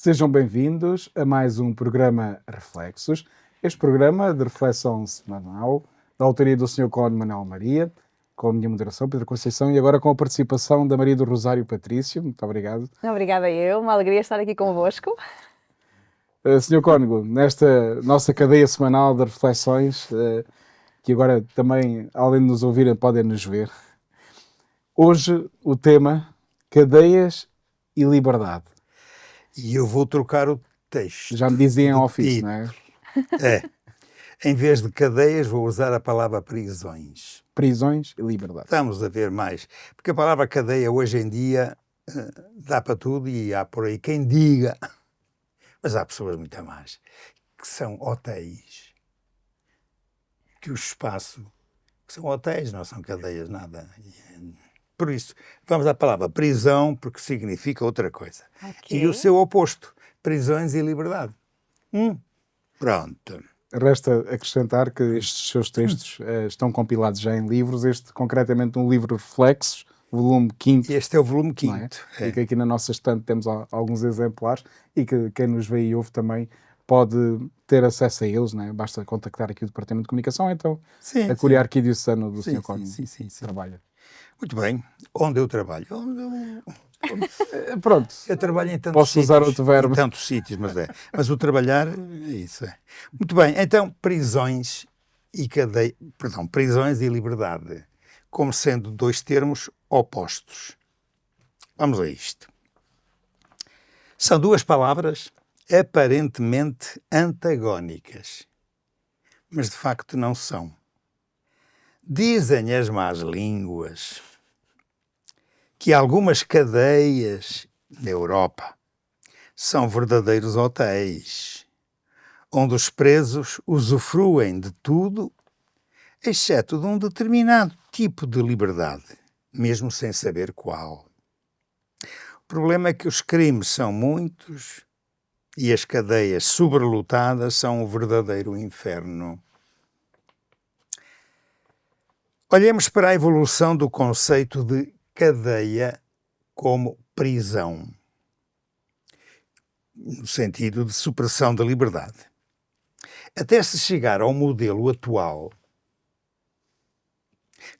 Sejam bem-vindos a mais um programa Reflexos. Este programa de reflexão semanal, da autoria do Sr. Cónigo Manuel Maria, com a minha moderação, Pedro Conceição, e agora com a participação da Maria do Rosário Patrício. Muito obrigado. Obrigada eu, uma alegria estar aqui convosco. Sr. Cónigo, nesta nossa cadeia semanal de reflexões, que agora também, além de nos ouvirem, podem nos ver, hoje o tema Cadeias e Liberdade. E eu vou trocar o texto. Já me dizem em ofício, não é? É. Em vez de cadeias, vou usar a palavra prisões. Prisões e liberdade. Estamos a ver mais. Porque a palavra cadeia, hoje em dia, dá para tudo e há por aí quem diga. Mas há pessoas muito mais, que são hotéis. Que o espaço, que são hotéis, não são cadeias, nada. Por isso, vamos à palavra prisão, porque significa outra coisa. Okay. E o seu oposto, prisões e liberdade. Pronto. Resta acrescentar que estes seus textos estão compilados já em livros, este concretamente um livro Reflexos, volume 5º. Este é o volume 5º. E que aqui na nossa estante temos alguns exemplares e que quem nos vê e ouve também pode ter acesso a eles, não é? Basta contactar aqui o Departamento de Comunicação, então a Curia Arquidiocesana do Sr. Cónigo trabalha. Muito bem. Onde eu trabalho? Pronto. Eu trabalho em tantos Posso sítios. usar outro verbo. Em tantos sítios, mas o trabalhar é isso. Muito bem. Então, prisões e liberdade, como sendo dois termos opostos. Vamos a isto. São duas palavras aparentemente antagónicas, mas de facto não são. Dizem as más línguas que algumas cadeias na Europa são verdadeiros hotéis, onde os presos usufruem de tudo, exceto de um determinado tipo de liberdade, mesmo sem saber qual. O problema é que os crimes são muitos e as cadeias sobrelotadas são um verdadeiro inferno. Olhemos para a evolução do conceito de cadeia como prisão, no sentido de supressão da liberdade. Até se chegar ao modelo atual,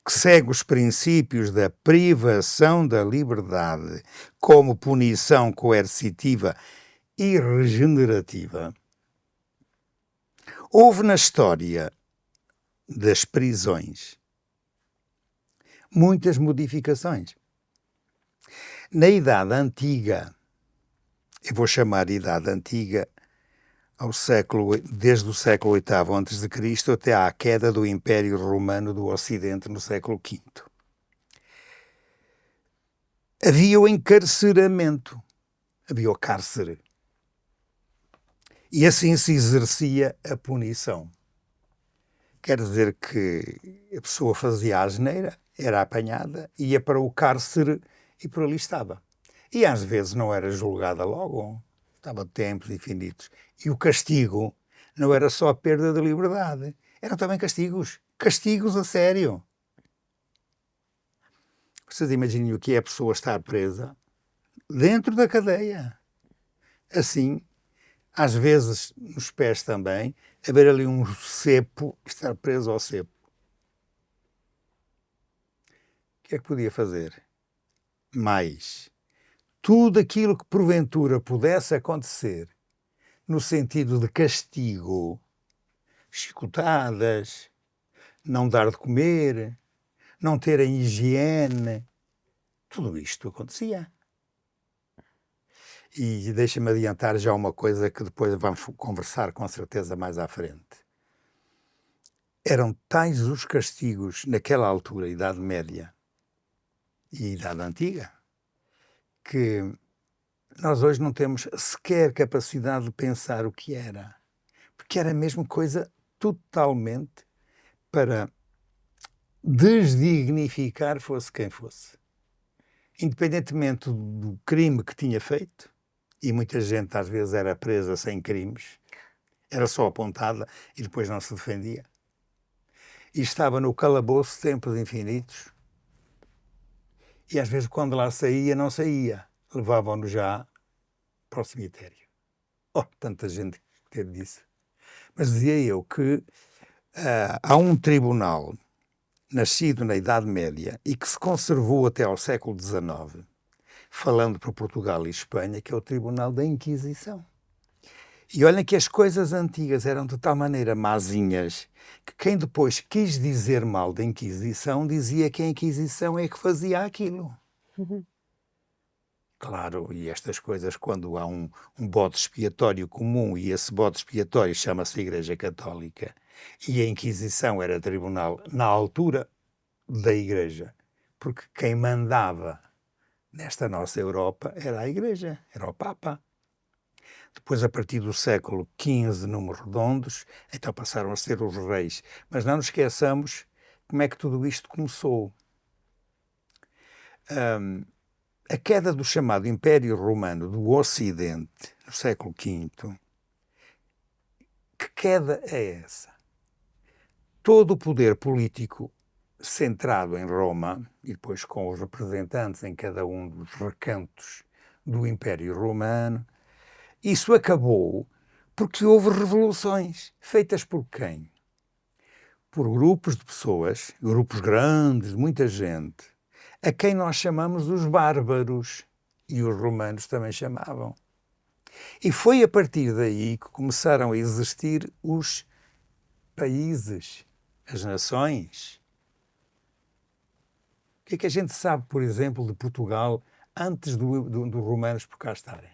que segue os princípios da privação da liberdade como punição coercitiva e regenerativa, houve na história das prisões muitas modificações. Na Idade Antiga, eu vou chamar Idade Antiga desde o século VIII a.C. até à queda do Império Romano do Ocidente no século V. Havia o encarceramento, havia o cárcere. E assim se exercia a punição. Quer dizer que a pessoa fazia a asneira, era apanhada, ia para o cárcere e por ali estava. E às vezes não era julgada logo, estava tempos infinitos. E o castigo não era só a perda de liberdade, eram também castigos a sério. Vocês imaginem o que é a pessoa estar presa dentro da cadeia. Assim, às vezes nos pés também, haver ali um cepo, estar preso ao cepo. O que é que podia fazer? Mais, tudo aquilo que porventura pudesse acontecer no sentido de castigo, chicotadas, não dar de comer, não terem higiene, tudo isto acontecia. E deixa-me adiantar já uma coisa que depois vamos conversar com certeza mais à frente. Eram tais os castigos naquela altura, Idade Média e Idade Antiga, que nós hoje não temos sequer capacidade de pensar o que era. Porque era mesmo coisa totalmente para desdignificar fosse quem fosse. Independentemente do crime que tinha feito, e muita gente às vezes era presa sem crimes, era só apontada e depois não se defendia. E estava no calabouço tempos infinitos. E às vezes quando lá saía, não saía. Levavam-no já para o cemitério. Oh, tanta gente que disse. Mas dizia eu que há um tribunal nascido na Idade Média e que se conservou até ao século XIX, falando para Portugal e Espanha, que é o Tribunal da Inquisição. E olhem que as coisas antigas eram de tal maneira mazinhas que quem depois quis dizer mal da Inquisição dizia que a Inquisição é que fazia aquilo. Claro, e estas coisas, quando há um bode expiatório comum e esse bode expiatório chama-se Igreja Católica e a Inquisição era tribunal na altura da Igreja, porque quem mandava nesta nossa Europa era a Igreja, era o Papa. Depois, a partir do século XV, números redondos, então passaram a ser os reis. Mas não nos esqueçamos como é que tudo isto começou. A queda do chamado Império Romano do Ocidente, no século V, que queda é essa? Todo o poder político centrado em Roma, e depois com os representantes em cada um dos recantos do Império Romano, isso acabou porque houve revoluções, feitas por quem? Por grupos de pessoas, grupos grandes, muita gente, a quem nós chamamos os bárbaros, e os romanos também chamavam. E foi a partir daí que começaram a existir os países, as nações. O que é que a gente sabe, por exemplo, de Portugal antes dos romanos por cá estarem?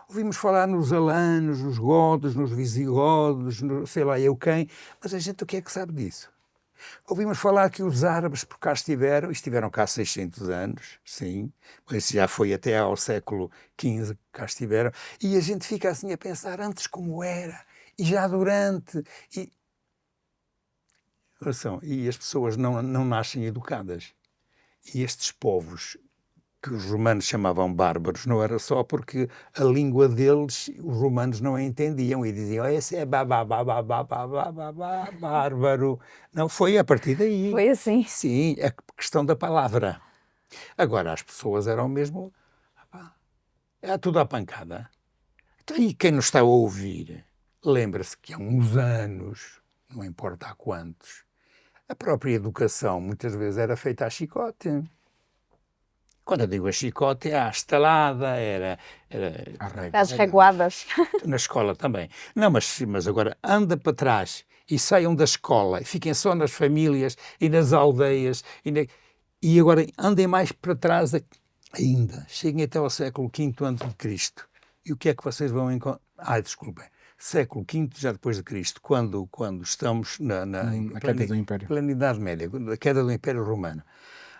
Ouvimos falar nos alanos, nos godos, nos visigodos, sei lá eu quem, mas a gente o que é que sabe disso? Ouvimos falar que os árabes por cá estiveram cá há 600 anos, sim, mas isso já foi até ao século XV que cá estiveram, e a gente fica assim a pensar antes como era, e já durante, e as pessoas não nascem educadas. E estes povos que os romanos chamavam bárbaros não era só porque a língua deles os romanos não a entendiam e diziam esse é bárbaro. Não, foi a partir daí. Foi assim. Sim, é questão da palavra. Agora as pessoas eram mesmo... Era tudo à pancada. Então, e quem nos está a ouvir, lembra-se que há uns anos, não importa há quantos, a própria educação muitas vezes era feita a chicote. Quando eu digo a chicote, é a estalada, era As reguadas. na escola também. Não, mas agora anda para trás e saiam da escola e fiquem só nas famílias e nas aldeias e agora andem mais para trás ainda. Cheguem até ao século V a.C. E o que é que vocês vão encontrar? Desculpem. Século V já depois de Cristo, quando estamos na queda do Império. Plena Idade Média, a queda do Império Romano.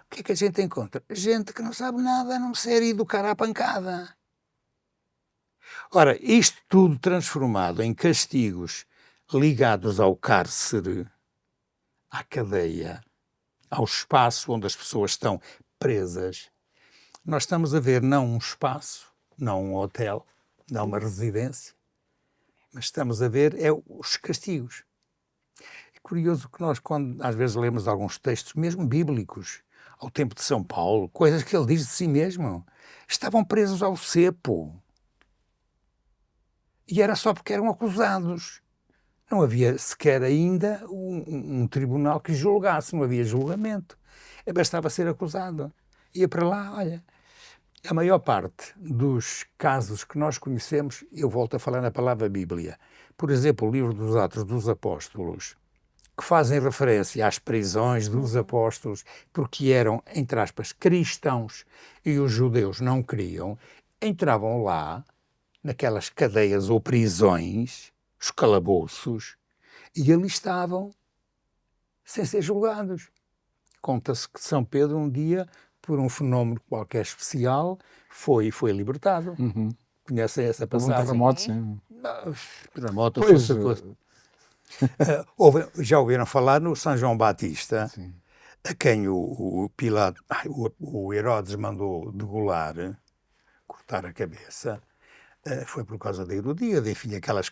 O que é que a gente encontra? Gente que não sabe nada a não ser educar à pancada. Ora, isto tudo transformado em castigos ligados ao cárcere, à cadeia, ao espaço onde as pessoas estão presas. Nós estamos a ver não um espaço, não um hotel, não uma residência, mas estamos a ver os castigos. É curioso que nós, quando às vezes lemos alguns textos, mesmo bíblicos, ao tempo de São Paulo, coisas que ele diz de si mesmo, estavam presos ao cepo. E era só porque eram acusados. Não havia sequer ainda um tribunal que julgasse, não havia julgamento. Bastava ser acusado. Ia para lá, olha, a maior parte dos casos que nós conhecemos, eu volto a falar na palavra Bíblia, por exemplo, o livro dos Atos dos Apóstolos, que fazem referência às prisões dos apóstolos, porque eram, entre aspas, cristãos, e os judeus não queriam, entravam lá, naquelas cadeias ou prisões, os calabouços, e ali estavam, sem ser julgados. Conta-se que São Pedro, um dia, por um fenómeno qualquer especial, foi libertado. Uhum. Conhecem essa Houve um passagem? terremoto, sim. Terremoto, Pois, já ouviram falar no São João Batista, sim. a quem o Pilato, o Herodes mandou degolar, cortar a cabeça, foi por causa da Herodíade, enfim, aquelas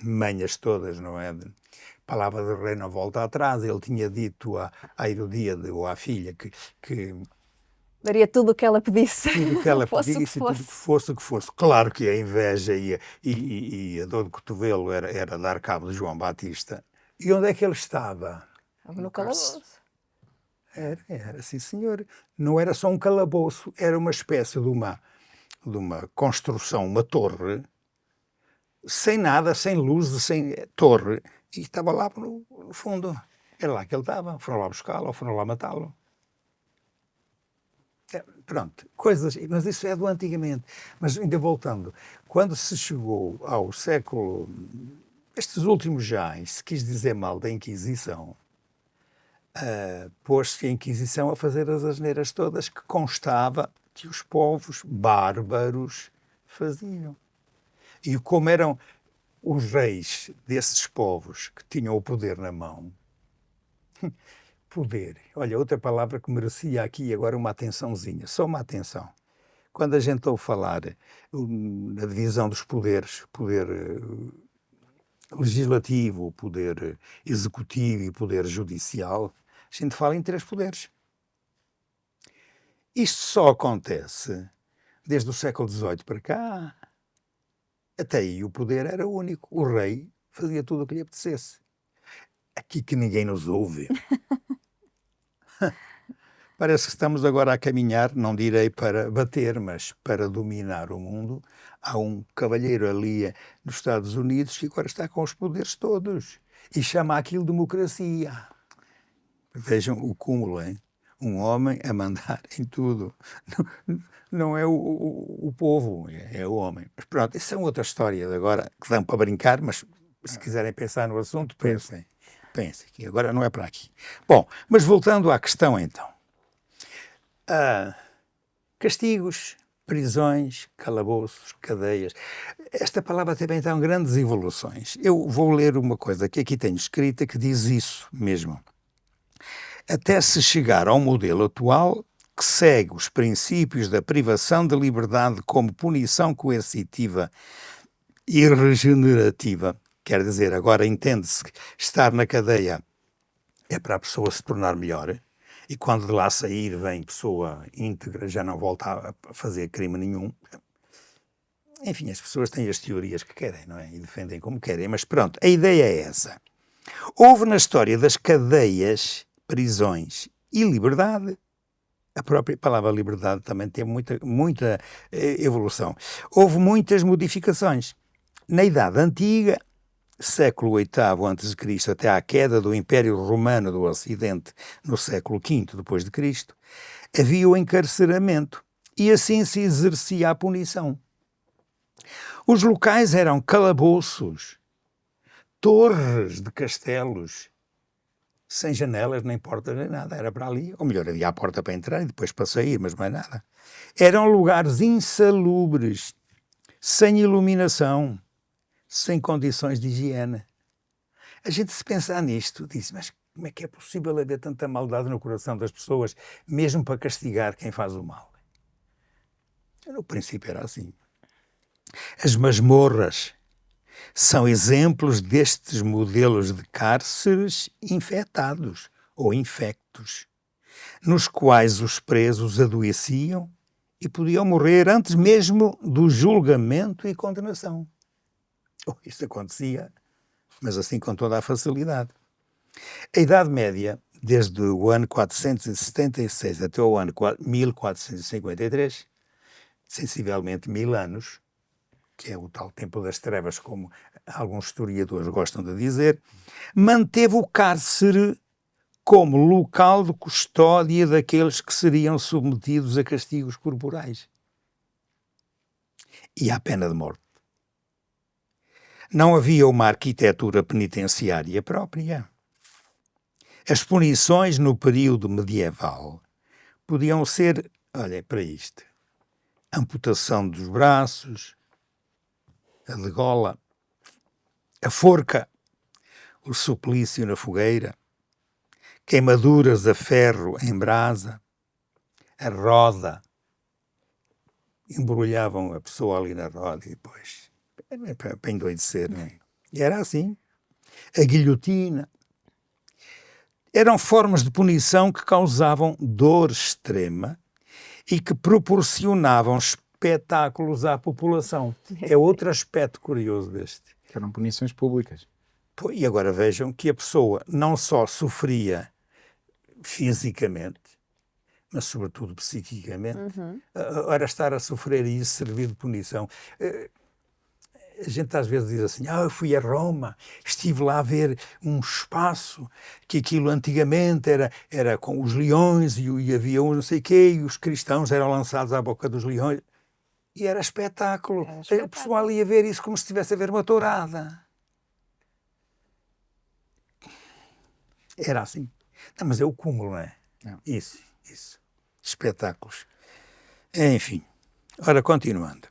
manhas todas, não é? Palavra de rei não volta atrás. Ele tinha dito à Herodíade ou à filha que Daria tudo o que ela pedisse. Tudo o que ela Fosse o que pedisse, tudo fosse. o que fosse. Claro que a inveja e a dor de cotovelo era dar cabo de João Batista. E onde é que ele estava? Estava no calabouço. Era, sim, senhor. Não era só um calabouço, era uma espécie de uma construção, uma torre, sem nada, sem luz, sem torre, e estava lá no fundo. Era lá que ele estava. Foram lá buscá-lo, ou foram lá matá-lo. Pronto, coisas, mas isso é do antigamente. Mas ainda voltando, quando se chegou ao século, estes últimos já, e se quis dizer mal da Inquisição, pôs-se a Inquisição a fazer as asneiras todas que constava que os povos bárbaros faziam. E como eram os reis desses povos que tinham o poder na mão, poder, olha, outra palavra que merecia aqui agora uma atençãozinha, só uma atenção. Quando a gente ouve falar na divisão dos poderes, poder legislativo, poder executivo e poder judicial, a gente fala em 3 poderes. Isto só acontece desde o século XVIII para cá. Até aí o poder era único. O rei fazia tudo o que lhe apetecesse. Aqui que ninguém nos ouve. Parece que estamos agora a caminhar, não direi para bater, mas para dominar o mundo. Há um cavalheiro ali nos Estados Unidos que agora está com os poderes todos e chama aquilo democracia. Vejam o cúmulo, hein? Um homem a mandar em tudo. Não é o povo, é o homem. Mas pronto, isso é outra história de agora que dão para brincar, mas se quiserem pensar no assunto, pensem. Pensem, que agora não é para aqui. Bom, mas voltando à questão então. Castigos, prisões, calabouços, cadeias. Esta palavra também tem grandes evoluções. Eu vou ler uma coisa que aqui tenho escrita que diz isso mesmo. Até se chegar ao modelo atual que segue os princípios da privação de liberdade como punição coercitiva e regenerativa. Quer dizer, agora entende-se que estar na cadeia é para a pessoa se tornar melhor. E quando de lá sair vem pessoa íntegra, já não volta a fazer crime nenhum. Enfim, as pessoas têm as teorias que querem, não é? E defendem como querem, mas pronto, a ideia é essa. Houve na história das cadeias, prisões e liberdade, a própria palavra liberdade também tem muita evolução. Houve muitas modificações. Na Idade Antiga, século VIII a.C. até à queda do Império Romano do Ocidente no século V depois de Cristo, havia o encarceramento e assim se exercia a punição. Os locais eram calabouços, torres de castelos, sem janelas, nem portas, nem nada, era para ali, ou melhor, havia a porta para entrar e depois para sair, mas mais nada. Eram lugares insalubres, sem iluminação, sem condições de higiene. A gente, se pensar nisto, diz, mas como é que é possível haver tanta maldade no coração das pessoas, mesmo para castigar quem faz o mal? No princípio era assim. As masmorras são exemplos destes modelos de cárceres infectados ou infectos, nos quais os presos adoeciam e podiam morrer antes mesmo do julgamento e condenação. Isso acontecia, mas assim com toda a facilidade. A Idade Média, desde o ano 476 até o ano 1453, sensivelmente 1000 anos, que é o tal tempo das trevas, como alguns historiadores gostam de dizer, manteve o cárcere como local de custódia daqueles que seriam submetidos a castigos corporais e à pena de morte. Não havia uma arquitetura penitenciária própria. As punições no período medieval podiam ser, olha para isto, amputação dos braços, a degola, a forca, o suplício na fogueira, queimaduras a ferro em brasa, a roda, embrulhavam a pessoa ali na roda e depois, para endoidecer, não é? E era assim. A guilhotina. Eram formas de punição que causavam dor extrema e que proporcionavam espetáculos à população. É outro aspecto curioso deste. Que eram punições públicas. E agora vejam que a pessoa não só sofria fisicamente, mas sobretudo psiquicamente. Ora, estar a sofrer e isso servir de punição. A gente às vezes diz assim, eu fui a Roma, estive lá a ver um espaço, que aquilo antigamente era com os leões e havia um não sei o quê, e os cristãos eram lançados à boca dos leões. E era espetáculo. O pessoal ia ver isso como se estivesse a ver uma tourada. Era assim. Não, mas é o cúmulo, não é? Não. Isso. Espetáculos. Enfim. Ora, continuando.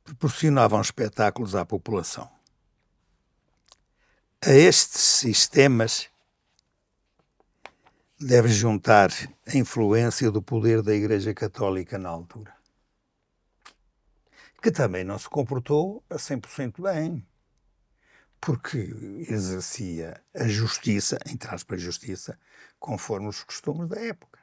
Proporcionavam espetáculos à população. A estes sistemas deve juntar a influência do poder da Igreja Católica na altura, que também não se comportou a 100% bem, porque exercia a justiça, entre aspas, justiça, conforme os costumes da época.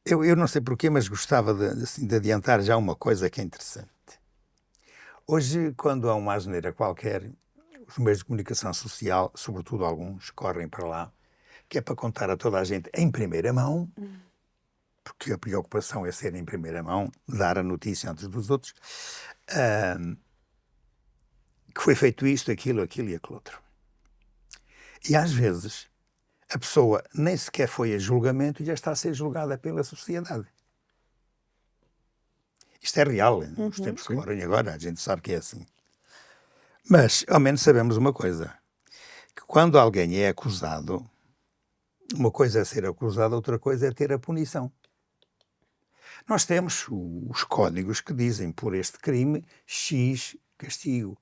Eu não sei porquê, mas gostava de adiantar já uma coisa que é interessante. Hoje, quando há uma asneira qualquer, os meios de comunicação social, sobretudo alguns, correm para lá, que é para contar a toda a gente em primeira mão, porque a preocupação é ser em primeira mão, dar a notícia antes dos outros, que foi feito isto, aquilo e aquele outro. E às vezes a pessoa nem sequer foi a julgamento e já está a ser julgada pela sociedade. Isto é real, nos tempos que correm agora, a gente sabe que é assim. Mas, ao menos sabemos uma coisa, que quando alguém é acusado, uma coisa é ser acusado, outra coisa é ter a punição. Nós temos os códigos que dizem, por este crime, X castigo.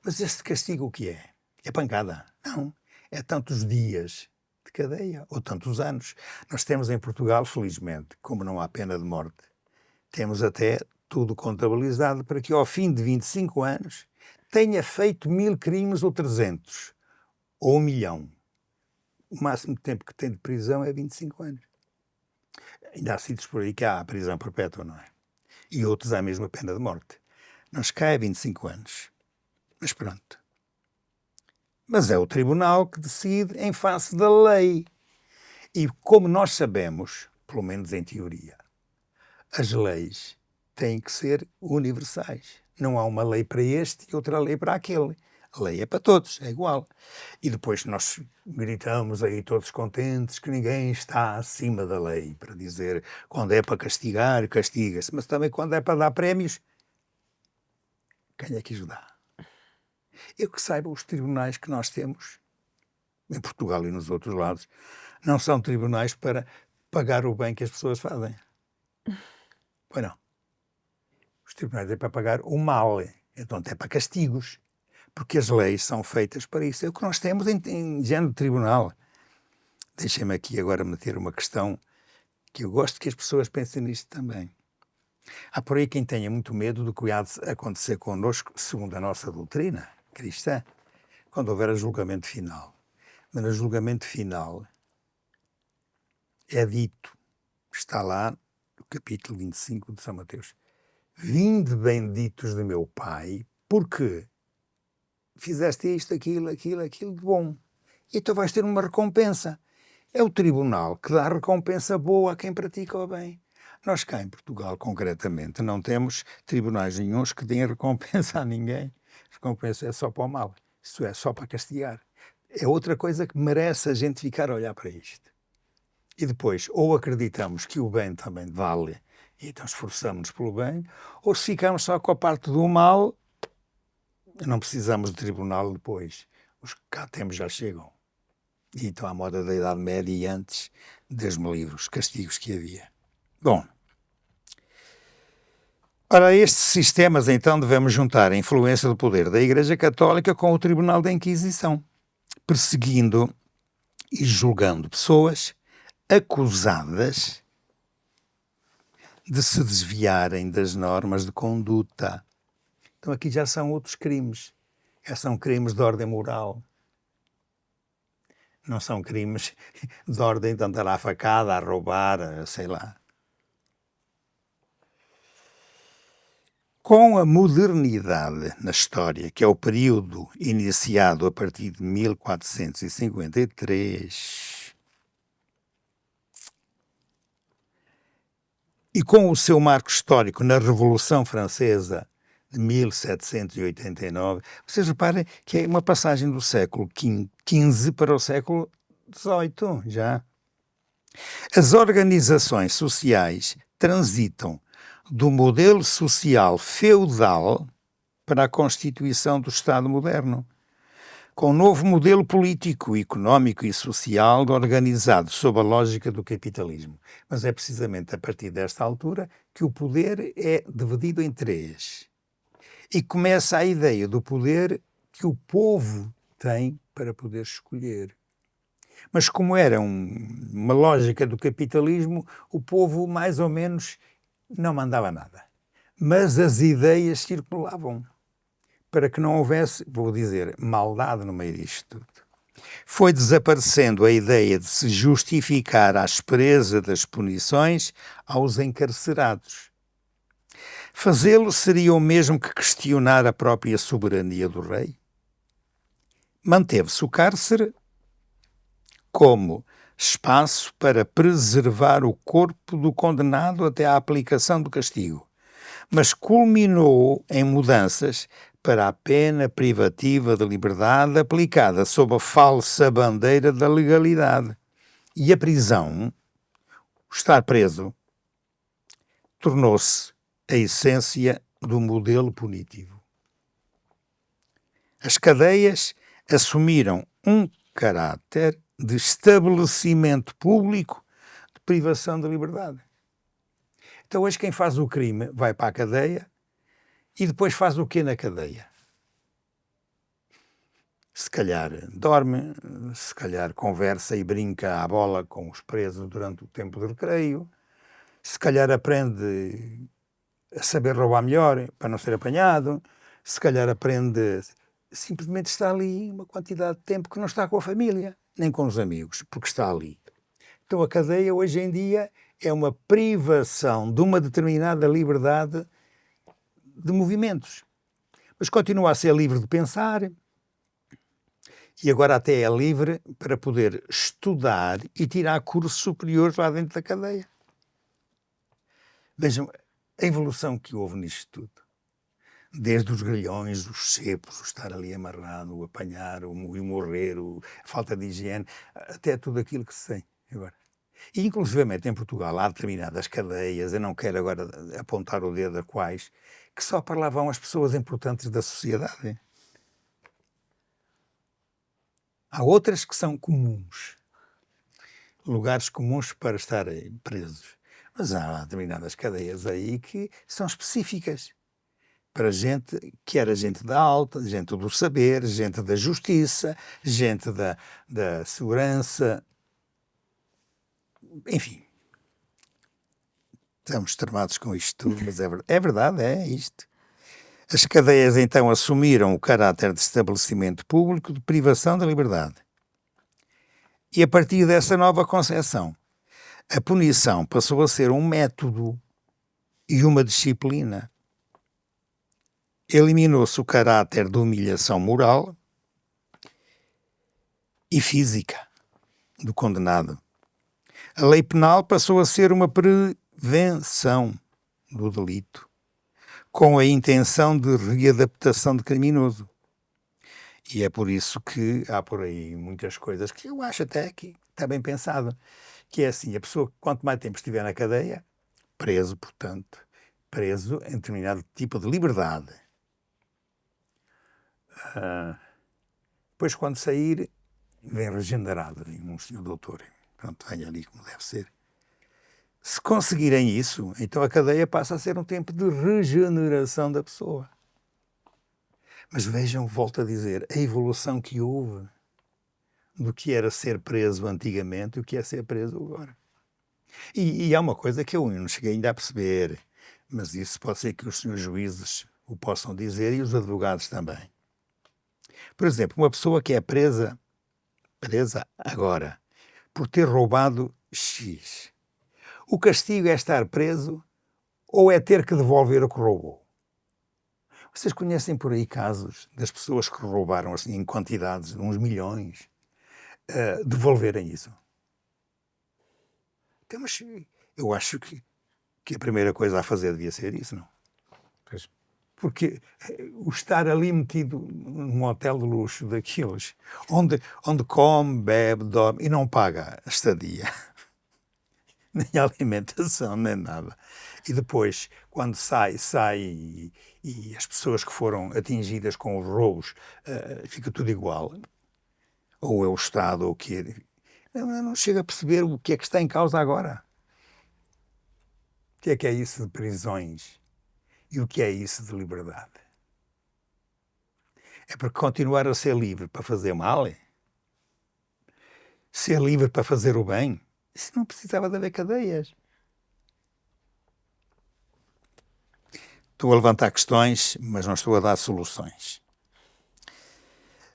Mas este castigo o que é? É pancada? Não. É tantos dias de cadeia, ou tantos anos. Nós temos em Portugal, felizmente, como não há pena de morte, temos até tudo contabilizado para que ao fim de 25 anos tenha feito 1000 crimes ou 300, ou 1 milhão. O máximo de tempo que tem de prisão é 25 anos. Ainda há sítios por aí que há a prisão perpétua, não é? E outros há mesmo a pena de morte. Nós cá é 25 anos. Mas pronto. Mas é o tribunal que decide em face da lei. E como nós sabemos, pelo menos em teoria, as leis têm que ser universais. Não há uma lei para este e outra lei para aquele. A lei é para todos, é igual. E depois nós gritamos aí todos contentes que ninguém está acima da lei, para dizer quando é para castigar, castiga-se. Mas também quando é para dar prémios, quem é que os dá? Eu que saiba, os tribunais que nós temos, em Portugal e nos outros lados, não são tribunais para pagar o bem que as pessoas fazem. Pois não. Os tribunais é para pagar o mal, então é para castigos, porque as leis são feitas para isso. É o que nós temos em género de tribunal. Deixem-me aqui agora meter uma questão que eu gosto que as pessoas pensem nisto também. Há por aí quem tenha muito medo do que há de acontecer connosco, segundo a nossa doutrina cristã, quando houver o julgamento final. Mas no julgamento final é dito, está lá no capítulo 25 de São Mateus: vinde benditos de meu Pai, porque fizeste isto, aquilo de bom. E então vais ter uma recompensa. É o tribunal que dá recompensa boa a quem pratica o bem. Nós cá em Portugal, concretamente, não temos tribunais nenhuns que deem recompensa a ninguém. A recompensa é só para o mal. Isso é só para castigar. É outra coisa que merece a gente ficar a olhar para isto. E depois, ou acreditamos que o bem também vale, e então esforçamos-nos pelo bem, ou se ficamos só com a parte do mal, não precisamos de tribunal depois. Os que cá temos já chegam. E então à moda da Idade Média e antes, Deus-me livre, os castigos que havia. Bom, ora, estes sistemas então devemos juntar a influência do poder da Igreja Católica com o Tribunal da Inquisição, perseguindo e julgando pessoas acusadas de se desviarem das normas de conduta. Então aqui já são outros crimes. Já são crimes de ordem moral. Não são crimes de ordem de andar à facada, a roubar, sei lá. Com a modernidade na história, que é o período iniciado a partir de 1453, e com o seu marco histórico na Revolução Francesa de 1789, vocês reparem que é uma passagem do século XV para o século XVIII, já. As organizações sociais transitam do modelo social feudal para a constituição do Estado moderno, com um novo modelo político, económico e social organizado sob a lógica do capitalismo. Mas é precisamente a partir desta altura que o poder é dividido em três. E começa a ideia do poder que o povo tem para poder escolher. Mas como era uma lógica do capitalismo, o povo mais ou menos não mandava nada. Mas as ideias circulavam para que não houvesse, vou dizer, maldade no meio disto tudo. Foi desaparecendo a ideia de se justificar a aspereza das punições aos encarcerados. Fazê-lo seria o mesmo que questionar a própria soberania do rei. Manteve-se o cárcere como espaço para preservar o corpo do condenado até à aplicação do castigo, mas culminou em mudanças para a pena privativa de liberdade aplicada sob a falsa bandeira da legalidade. E a prisão, o estar preso, tornou-se a essência do modelo punitivo. As cadeias assumiram um caráter de estabelecimento público de privação de liberdade. Então hoje quem faz o crime vai para a cadeia e depois faz o quê na cadeia? Se calhar dorme, se calhar conversa e brinca à bola com os presos durante o tempo de recreio, se calhar aprende a saber roubar melhor para não ser apanhado, se calhar aprende simplesmente está ali uma quantidade de tempo que não está com a família, nem com os amigos, porque está ali. Então a cadeia hoje em dia é uma privação de uma determinada liberdade de movimentos. Mas continua a ser livre de pensar e agora até é livre para poder estudar e tirar cursos superiores lá dentro da cadeia. Vejam a evolução que houve nisto tudo. Desde os grilhões, os cepos, o estar ali amarrado, o apanhar, o morrer, a falta de higiene, até tudo aquilo que se tem agora. E inclusivamente em Portugal há determinadas cadeias, eu não quero agora apontar o dedo a quais, que só para lá vão as pessoas importantes da sociedade. Há outras que são comuns, lugares comuns para estarem presos. Mas há determinadas cadeias aí que são específicas para gente que era gente da alta, gente do saber, gente da justiça, gente da segurança. Enfim, estamos tramados com isto tudo, mas é verdade, é isto. As cadeias então assumiram o caráter de estabelecimento público de privação da liberdade. E a partir dessa nova concepção, a punição passou a ser um método e uma disciplina. Eliminou-se o caráter de humilhação moral e física do condenado. A lei penal passou a ser uma prevenção do delito, com a intenção de readaptação de criminoso. E é por isso que há por aí muitas coisas que eu acho até que está bem pensado, que é assim, a pessoa quanto mais tempo estiver na cadeia, preso, portanto, preso em determinado tipo de liberdade. Depois, quando sair, vem regenerado, um senhor doutor. Pronto, vem ali como deve ser. Se conseguirem isso, então a cadeia passa a ser um tempo de regeneração da pessoa. Mas vejam, volto a dizer, a evolução que houve do que era ser preso antigamente e o que é ser preso agora. E há uma coisa que eu não cheguei ainda a perceber, mas isso pode ser que os senhores juízes o possam dizer e os advogados também. Por exemplo, uma pessoa que é presa presa agora por ter roubado X. O castigo é estar preso ou é ter que devolver o que roubou? Vocês conhecem por aí casos das pessoas que roubaram assim em quantidades, uns milhões, devolverem isso? Então, mas eu acho que a primeira coisa a fazer devia ser isso, não? Pois. Porque o estar ali metido num hotel de luxo daqueles, onde come, bebe, dorme e não paga a estadia, nem a alimentação, nem nada. E depois, quando sai e as pessoas que foram atingidas com os roubos, fica tudo igual. Ou é o Estado, ou o quê. Eu não chego a perceber o que é que está em causa agora. O que é isso de prisões? E o que é isso de liberdade? É porque continuar a ser livre para fazer mal? Ser livre para fazer o bem? Isso não precisava de haver cadeias. Estou a levantar questões, mas não estou a dar soluções.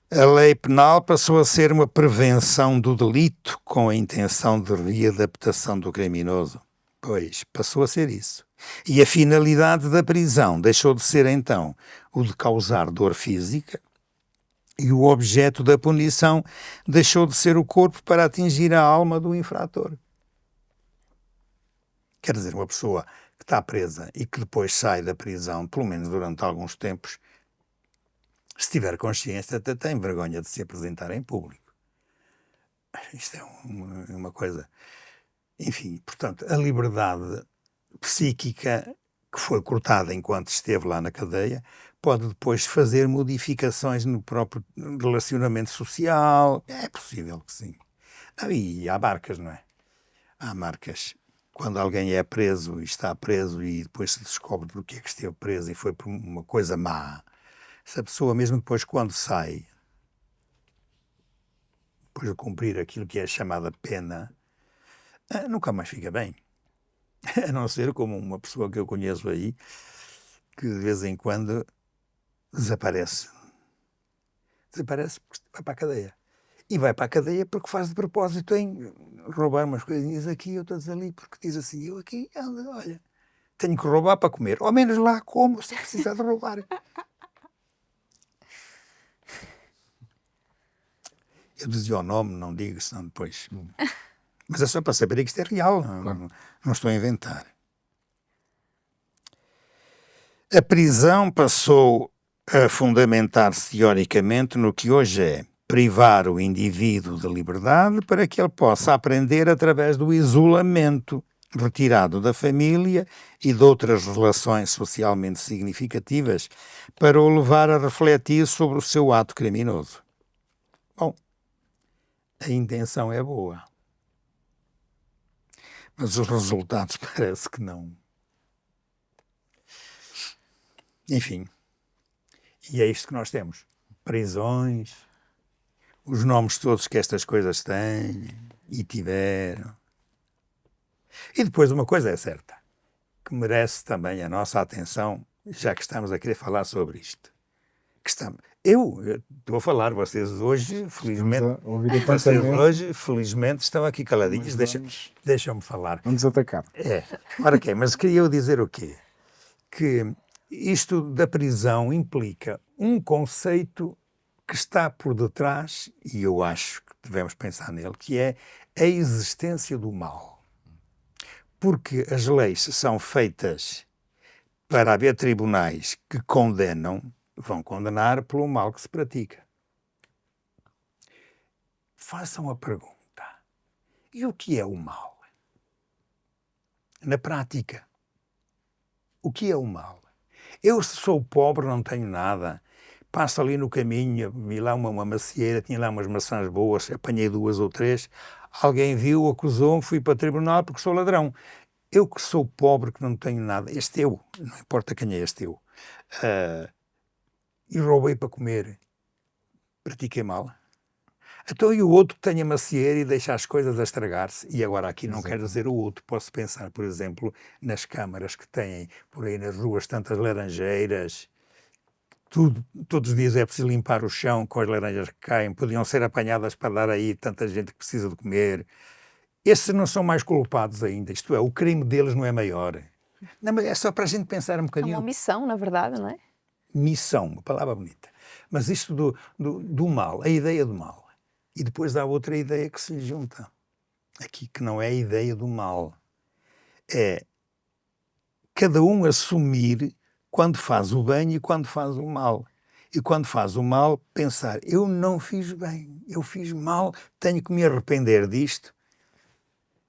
A lei penal passou a ser uma prevenção do delito com a intenção de readaptação do criminoso. Pois, passou a ser isso. E a finalidade da prisão deixou de ser, então, o de causar dor física e o objeto da punição deixou de ser o corpo para atingir a alma do infrator. Quer dizer, uma pessoa que está presa e que depois sai da prisão, pelo menos durante alguns tempos, se tiver consciência, até tem vergonha de se apresentar em público. Isto é uma coisa... Enfim, portanto, a liberdade psíquica que foi cortada enquanto esteve lá na cadeia pode depois fazer modificações no próprio relacionamento social. É possível que sim. E há marcas, não é? Há marcas. Quando alguém é preso e está preso e depois se descobre porque é que esteve preso e foi por uma coisa má, essa pessoa mesmo depois quando sai, depois de cumprir aquilo que é chamada pena, nunca mais fica bem. A não ser como uma pessoa que eu conheço aí, que de vez em quando desaparece. Desaparece porque vai para a cadeia. E vai para a cadeia porque faz de propósito em roubar umas coisinhas aqui e outras ali, porque diz assim, eu aqui, olha, tenho que roubar para comer. Ao menos lá como, sem precisar de roubar. Eu dizia o nome, não digo, senão depois... Mas é só para saber que isto é real, não estou a inventar. A prisão passou a fundamentar-se teoricamente no que hoje é privar o indivíduo da liberdade para que ele possa aprender através do isolamento, retirado da família e de outras relações socialmente significativas, para o levar a refletir sobre o seu ato criminoso. Bom, a intenção é boa. Mas os resultados parece que não. Enfim, e é isto que nós temos. Prisões, os nomes todos que estas coisas têm e tiveram. E depois uma coisa é certa, que merece também a nossa atenção, já que estamos a querer falar sobre isto. Eu estou a falar, vocês hoje, felizmente, estão aqui caladinhos, deixam-me falar. Vamos atacar. Ora ok, mas queria eu dizer o quê? Que isto da prisão implica um conceito que está por detrás, e eu acho que devemos pensar nele, que é a existência do mal. Porque as leis são feitas para haver tribunais que condenam, vão condenar pelo mal que se pratica. Façam a pergunta, e o que é o mal? Na prática, o que é o mal? Eu, se sou pobre, não tenho nada, passo ali no caminho, vi lá uma macieira, tinha lá umas maçãs boas, apanhei 2 ou 3, alguém viu, acusou-me, fui para o tribunal porque sou ladrão. Eu que sou pobre, que não tenho nada, este eu, não importa quem é este eu, e roubei para comer, pratiquei mal. Então e o outro que tem a macieira e deixa as coisas a estragar-se, e agora aqui não quer dizer o outro, posso pensar, por exemplo, nas câmaras que têm por aí nas ruas tantas laranjeiras, todos os dias é preciso limpar o chão com as laranjas que caem, podiam ser apanhadas para dar aí tanta gente que precisa de comer. Esses não são mais culpados ainda, isto é, o crime deles não é maior. Não, mas é só para a gente pensar um É bocadinho. uma missão, na verdade, não é? Missão, uma palavra bonita. Mas isto do mal, a ideia do mal. E depois há outra ideia que se lhe junta. Aqui que não é a ideia do mal. É cada um assumir quando faz o bem e quando faz o mal. E quando faz o mal, pensar, eu não fiz bem, eu fiz mal, tenho que me arrepender disto.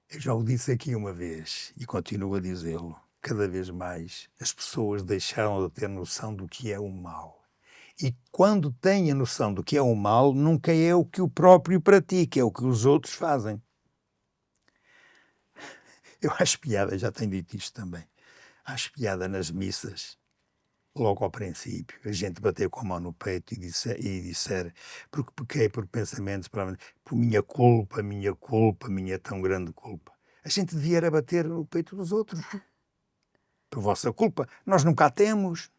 Eu já o disse aqui uma vez e continuo a dizê-lo. Cada vez mais as pessoas deixaram de ter noção do que é o mal. E quando têm a noção do que é o mal, nunca é o que o próprio pratica, é o que os outros fazem. Eu acho piada, já tenho dito isto também, acho piada nas missas, logo ao princípio, a gente bater com a mão no peito e disser porque pequei por pensamentos, por minha culpa, minha tão grande culpa. A gente devia era bater no peito dos outros. Por vossa culpa, nós nunca a temos.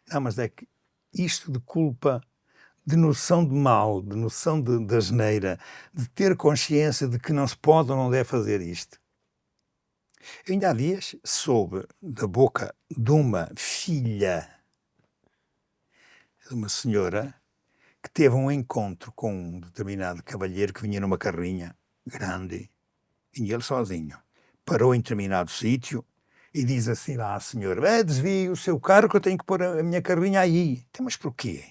Não, mas é que isto de culpa, de noção de mal, de noção de asneira, de ter consciência de que não se pode ou não deve fazer isto. Eu ainda há dias soube da boca de uma filha de uma senhora que teve um encontro com um determinado cavalheiro que vinha numa carrinha grande, vinha ele sozinho, parou em determinado sítio e diz assim lá à senhora, desvie o seu carro que eu tenho que pôr a minha carrinha aí. Então, mas porquê?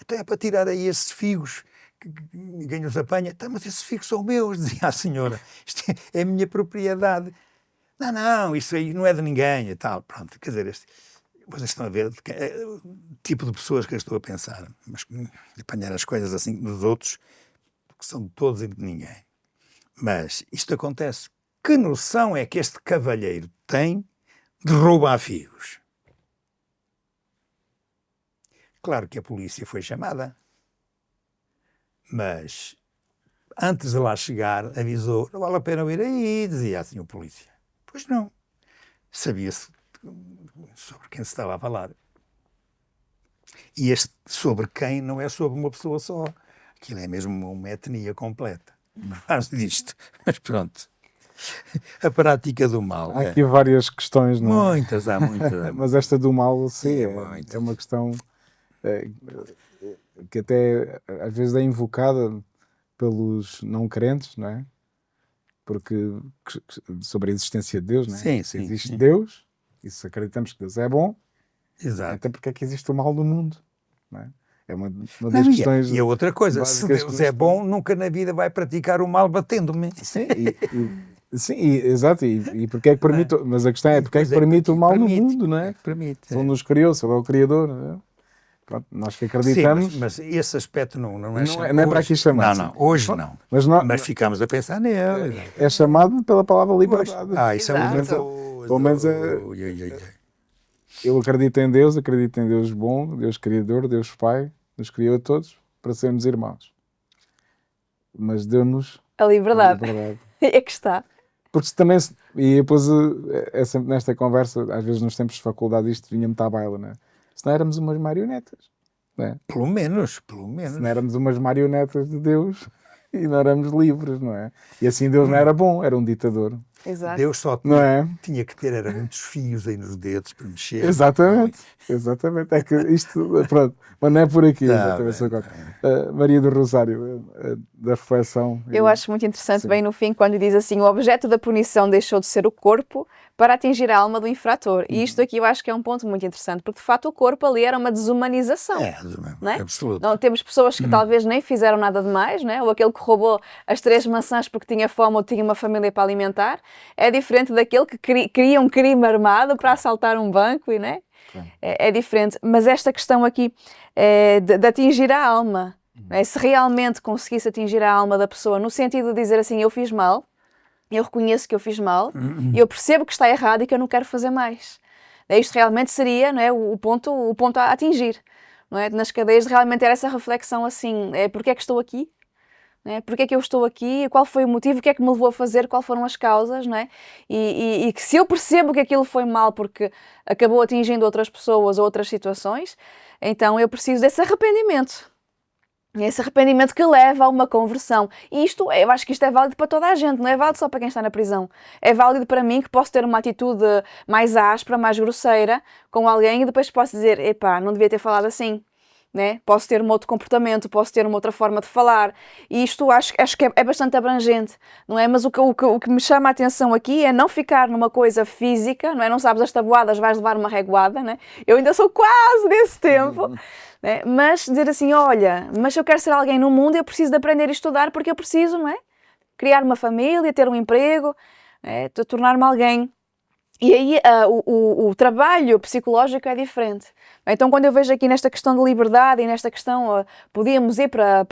Até é para tirar aí esses figos que ninguém os apanha. Então, mas esses figos são meus, dizia a senhora. Isto é a minha propriedade. Não, isso aí não é de ninguém e tal. Pronto, quer dizer, vocês estão a ver o tipo de pessoas que eu estou a pensar. Mas apanhar as coisas assim dos outros, que são de todos e de ninguém. Mas isto acontece. Que noção é que este cavalheiro tem de roubar figos? Claro que a polícia foi chamada, mas antes de lá chegar avisou, não vale a pena ir aí, dizia assim o polícia. Pois não, sabia-se sobre quem se estava a falar. E este sobre quem não é sobre uma pessoa só, aquilo é mesmo uma etnia completa. Faz disto, mas pronto. A prática do mal. Há aqui várias questões, não é? Muitas, há muitas. Mas esta do mal, sim, muitas. é uma questão que até às vezes é invocada pelos não crentes, não é? Porque sobre a existência de Deus, não é? Sim, sim, existe sim. Deus, e se acreditamos que Deus é bom, Exato. até porque é que existe o mal no mundo, não é? É uma das Não, questões. e a outra coisa, se básicas Deus que é nos- bom, nunca na vida vai praticar o mal batendo-me. Sim, exato. E porque é que permite. Mas a questão é porque é que Pois permite o mal permite, no mundo, não é? Permite. Se ele nos criou, se ele é o Criador, não é? Pronto, nós que Sim, acreditamos. mas esse aspecto não é, não é para aqui chamar. Não, hoje não. Mas, Mas ficamos a pensar nele. é chamado pela palavra liberdade. Isso é outra Exato. coisa. Pelo menos Ui, ui, ui. eu acredito em Deus bom, Deus Criador, Deus Pai, nos criou a todos para sermos irmãos. Mas deu-nos A a liberdade. liberdade. É que está. Porque também, e depois é sempre nesta conversa, às vezes nos tempos de faculdade, isto vinha-me à baila, não é? Se não éramos umas marionetas, não é? Pelo menos. Se não éramos umas marionetas de Deus e não éramos livres, não é? E assim Deus não era bom, era um ditador, Exato. Deus só não é? tinha que ter era muitos fios aí nos dedos para mexer. Exatamente. É que isto, pronto, mas não é por aqui. Exatamente, agora. Maria do Rosário, da reflexão. Eu acho muito interessante, Sim. bem no fim, quando diz assim: o objeto da punição deixou de ser o corpo para atingir a alma do infrator. E isto aqui eu acho que é um ponto muito interessante, porque de facto o corpo ali era uma desumanização. Não é? Absoluto. Não, temos pessoas que talvez nem fizeram nada de mais, não é? Ou aquele que roubou as 3 maçãs porque tinha fome ou tinha uma família para alimentar, é diferente daquele que cria um crime armado para assaltar um banco, e, não é? É diferente. Mas esta questão aqui de atingir a alma, não é? Se realmente conseguisse atingir a alma da pessoa, no sentido de dizer assim, eu fiz mal, eu reconheço que eu fiz mal, e eu percebo que está errado e que eu não quero fazer mais. Isto realmente seria, não é, o ponto a atingir. Não é? Nas cadeias realmente era essa reflexão assim, porque é que estou aqui? né? Porque é que eu estou aqui, qual foi o motivo, o que é que me levou a fazer, quais foram as causas, não é? E que se eu percebo que aquilo foi mal porque acabou atingindo outras pessoas ou outras situações, então eu preciso desse arrependimento. Esse arrependimento que leva a uma conversão. E isto, eu acho que isto é válido para toda a gente, não é válido só para quem está na prisão. É válido para mim, que posso ter uma atitude mais áspera, mais grosseira com alguém e depois posso dizer, epá, não devia ter falado assim. Né? Posso ter um outro comportamento, posso ter uma outra forma de falar, e isto acho que é bastante abrangente, não é? Mas o que me chama a atenção aqui é não ficar numa coisa física, não é? Não sabes as tabuadas, vais levar uma reguada, né? Eu ainda sou quase desse tempo, né? Mas dizer assim, olha, mas se eu quero ser alguém no mundo, eu preciso de aprender a estudar, porque eu preciso, não é? Criar uma família, ter um emprego, né? Tornar-me alguém. E aí o trabalho psicológico é diferente. Então, quando eu vejo aqui nesta questão de liberdade e nesta questão, podíamos ir para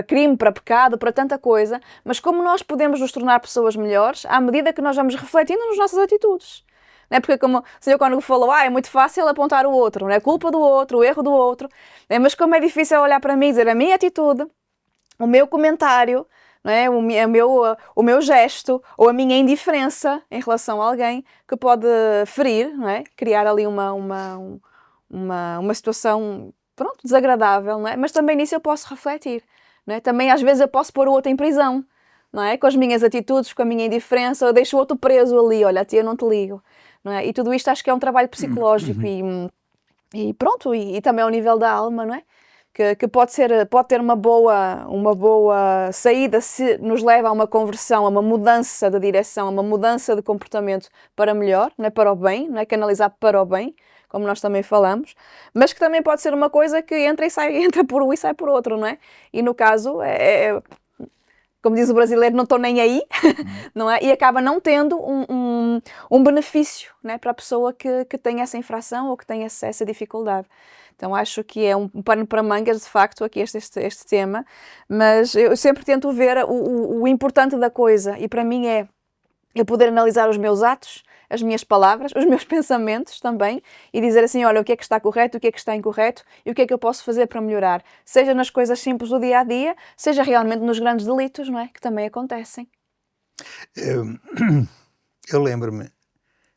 crime, para pecado, para tanta coisa, mas como nós podemos nos tornar pessoas melhores à medida que nós vamos refletindo nas nossas atitudes. Não é? Porque, como o Sr. Cônego falou, é muito fácil apontar o outro, não é? Culpa do outro, o erro do outro, mas como é difícil olhar para mim e dizer a minha atitude, o meu comentário, não é? O meu gesto ou a minha indiferença em relação a alguém que pode ferir, não é? Criar ali uma situação, pronto, desagradável, não é? Mas também nisso eu posso refletir, não é? Também às vezes eu posso pôr o outro em prisão, não é? Com as minhas atitudes, com a minha indiferença, eu deixo o outro preso ali, olha, a ti eu não te ligo, não é? E tudo isto acho que é um trabalho psicológico e pronto, e também ao nível da alma, não é? Que pode ter uma boa saída se nos leva a uma conversão, a uma mudança de direção, a uma mudança de comportamento para melhor, não é? Para o bem, não é? Canalizar para o bem, como nós também falamos, mas que também pode ser uma coisa que entra por um e sai por outro, não é? E no caso, como diz o brasileiro, não estou nem aí, não é? E acaba não tendo um benefício, não é? Para a pessoa que tem essa infração ou que tem essa dificuldade. Então acho que é um pano para mangas, de facto, aqui este tema, mas eu sempre tento ver o importante da coisa, e para mim é eu poder analisar os meus atos, as minhas palavras, os meus pensamentos também, e dizer assim, olha, o que é que está correto, o que é que está incorreto, e o que é que eu posso fazer para melhorar, seja nas coisas simples do dia-a-dia, seja realmente nos grandes delitos, não é? Que também acontecem. Eu lembro-me,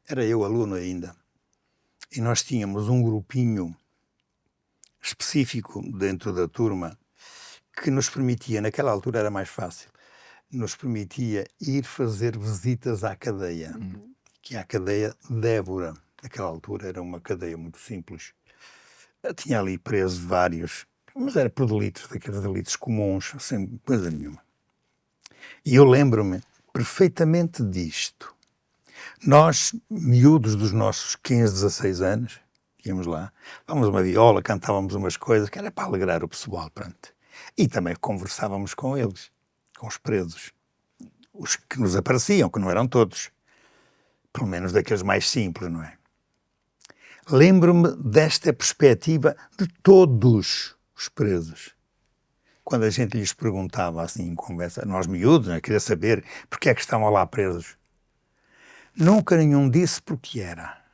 era eu aluno ainda, e nós tínhamos um grupinho específico dentro da turma que nos permitia, naquela altura era mais fácil, nos permitia ir fazer visitas à cadeia, que é a cadeia Débora. Naquela altura era uma cadeia muito simples. Eu tinha ali preso vários, mas era por delitos, daqueles delitos comuns, sem coisa nenhuma. E eu lembro-me perfeitamente disto. Nós, miúdos dos nossos 15, 16 anos, íamos lá, vamos uma viola, cantávamos umas coisas que era para alegrar o pessoal, pronto. E também conversávamos com eles, com os presos, os que nos apareciam, que não eram todos, pelo menos daqueles mais simples, não é? Lembro-me desta perspectiva de todos os presos. Quando a gente lhes perguntava assim em conversa, nós miúdos, né, queria saber porque é que estavam lá presos. Nunca nenhum disse porque era.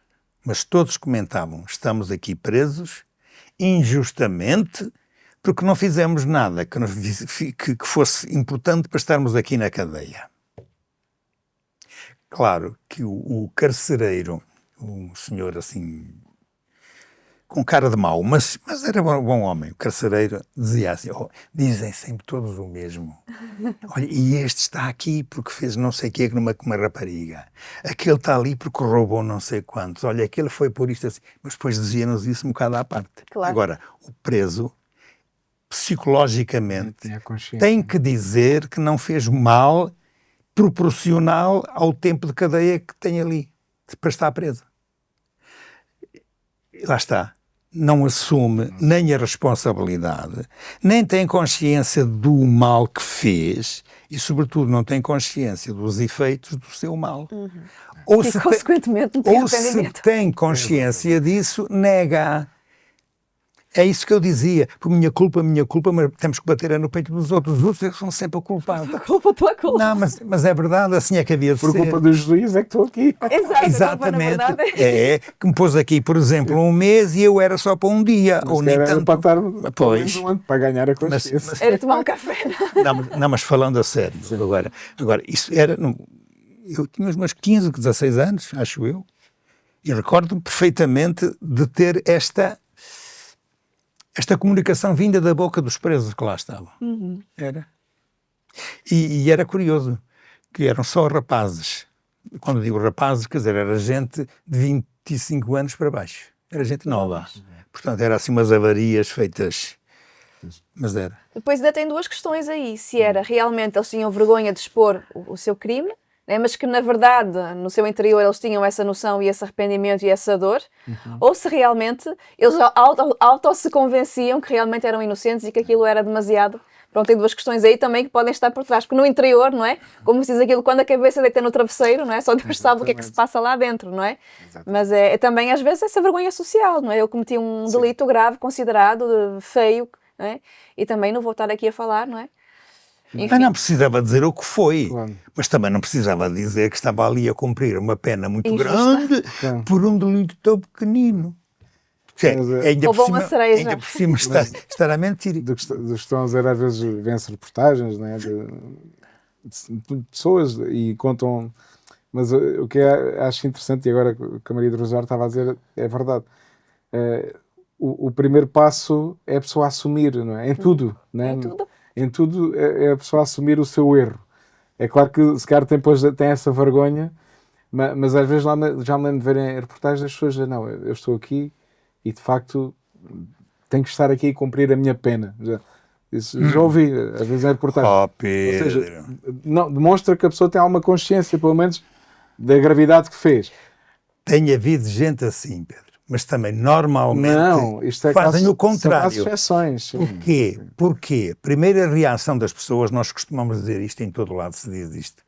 Mas todos comentavam, estamos aqui presos injustamente porque não fizemos nada que fosse importante para estarmos aqui na cadeia. Claro que o carcereiro, um senhor assim, com cara de mau, mas era bom homem, o carcereiro dizia assim, dizem sempre todos o mesmo. Olha, e este está aqui porque fez não sei o que com uma rapariga. Aquele está ali porque roubou não sei quantos. Olha, aquele foi por isto assim. Mas depois dizia-nos isso um bocado à parte. Claro. Agora, o preso, psicologicamente, tem que dizer que não fez mal proporcional ao tempo de cadeia que tem ali, para estar preso. Lá está. Não assume nem a responsabilidade, nem tem consciência do mal que fez e, sobretudo, não tem consciência dos efeitos do seu mal. Ou e, consequentemente, não tem arrependimento. Ou se tem consciência disso, nega. É isso que eu dizia, por minha culpa, mas temos que bater no peito dos outros. Os outros são sempre o culpado. Tua culpa. Não, mas é verdade, assim é que havia de Por ser. culpa dos juízes é que estou aqui. Exato, Exatamente. Na verdade, Que me pôs aqui, por exemplo, um mês e eu era só para um dia. Mas ou nem era tanto. para estar Pois. para ganhar a consciência. era tomar um café. Não, mas falando a sério, agora isso era... Eu tinha os meus 15, 16 anos, acho eu, e recordo-me perfeitamente de ter esta comunicação vinda da boca dos presos que lá estavam. Era. E era curioso, que eram só rapazes. Quando digo rapazes, quer dizer, era gente de 25 anos para baixo. Era gente nova. Portanto, era assim umas avarias feitas... Mas era. Depois ainda tem duas questões aí. Se era realmente eles tinham vergonha de expor o seu crime, né, mas que na verdade no seu interior eles tinham essa noção e esse arrependimento e essa dor, ou se realmente eles auto se convenciam que realmente eram inocentes e que aquilo era demasiado. Pronto, tem duas questões aí também que podem estar por trás, porque no interior, não é? Como se diz aquilo, quando a cabeça deita no travesseiro, não é? Só Deus sabe o que é que se passa lá dentro, não é? Exatamente. Mas é também às vezes essa vergonha social, não é? Eu cometi um delito grave, considerado feio, não é? E também não vou estar aqui a falar, não é? Enfim. Mas não precisava dizer o que foi, claro. Mas também não precisava dizer que estava ali a cumprir uma pena muito grande por um delito tão pequenino. Ainda por cima estar a mentir. Do que estão a dizer, às vezes vêm-se reportagens, né, de pessoas e contam, mas o que acho interessante, e agora o que a Maria do Rosário estava a dizer é verdade. O primeiro passo é a pessoa assumir, não é? Em tudo, né? Em tudo é a pessoa assumir o seu erro. É claro que se calhar tem essa vergonha, mas às vezes já me lembro de verem reportagens das pessoas, não, eu estou aqui e de facto tenho que estar aqui e cumprir a minha pena. Já ouvi, às vezes é reportagem. Oh, Pedro. Ou seja, não, demonstra que a pessoa tem alguma consciência, pelo menos, da gravidade que fez. Tem havido gente assim, Pedro. Mas também, normalmente, fazem o contrário. São exceções. Porquê? Primeira reação das pessoas, nós costumamos dizer isto, em todo lado se diz isto.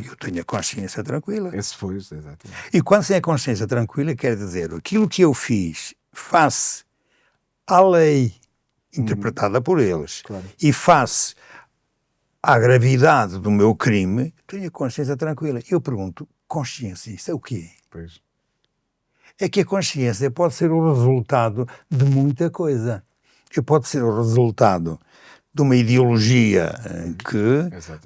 Eu tenho a consciência tranquila. Esse foi, exatamente. E quando se tem a consciência tranquila, quer dizer, aquilo que eu fiz face à lei interpretada por eles, claro. E face à gravidade do meu crime, tenho a consciência tranquila. Eu pergunto, consciência, isso é o quê? Pois. É que a consciência pode ser o resultado de muita coisa. Pode ser o resultado de uma ideologia